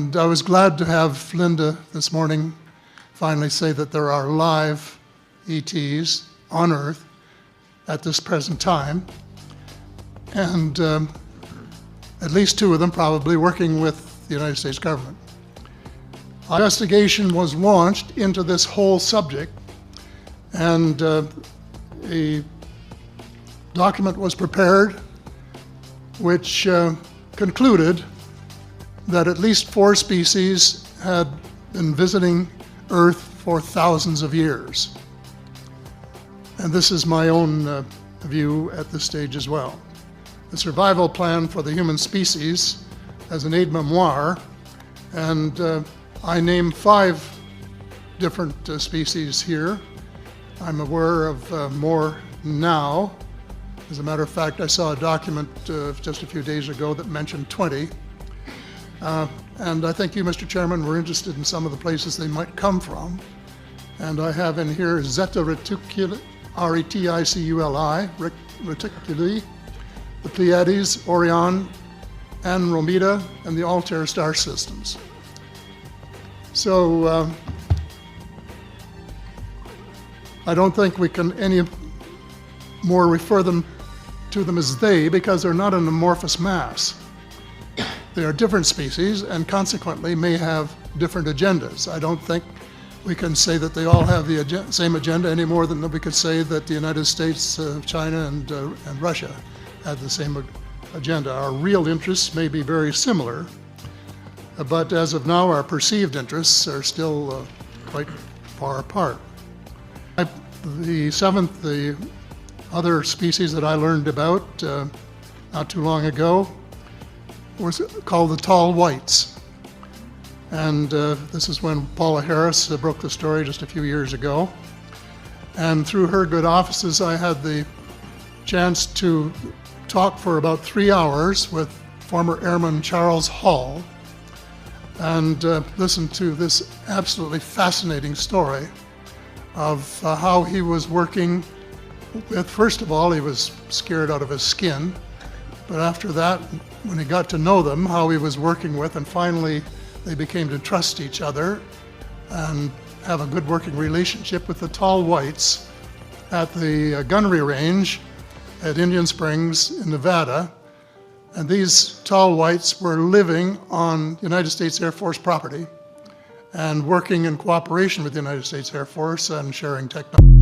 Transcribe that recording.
And I was glad to have Linda this morning finally say that there are live ETs on Earth at this present time, and at least two of them probably working with the United States government. An investigation was launched into this whole subject, and a document was prepared which concluded that at least 4 species had been visiting Earth for thousands of years. And this is my own view at this stage as well. The survival plan for the human species as an aide-memoire, and I name 5 different species here. I'm aware of more now. As a matter of fact, I saw a document just a few days ago that mentioned 20. And I think you, Mr. Chairman, were interested in some of the places they might come from. And I have in here Zeta Reticuli, R-E-T-I-C-U-L-I, Reticuli, the Pleiades, Orion, Andromeda, and the Altair star systems. So I don't think we can any more refer to them as they, because they're not an amorphous mass. They are different species and consequently may have different agendas. I don't think we can say that they all have the same agenda any more than we could say that the United States, China, and Russia had the same agenda. Our real interests may be very similar, but as of now, our perceived interests are still quite far apart. The other species that I learned about not too long ago was called the tall whites. And this is when Paula Harris broke the story just a few years ago. And through her good offices, I had the chance to talk for about 3 hours with former Airman Charles Hall and listen to this absolutely fascinating story of how he was working with, first of all, he was scared out of his skin, but after that, when he got to know them, how he was working with, and finally they became to trust each other and have a good working relationship with the tall whites at the gunnery range at Indian Springs in Nevada. And these tall whites were living on United States Air Force property and working in cooperation with the United States Air Force and sharing technology.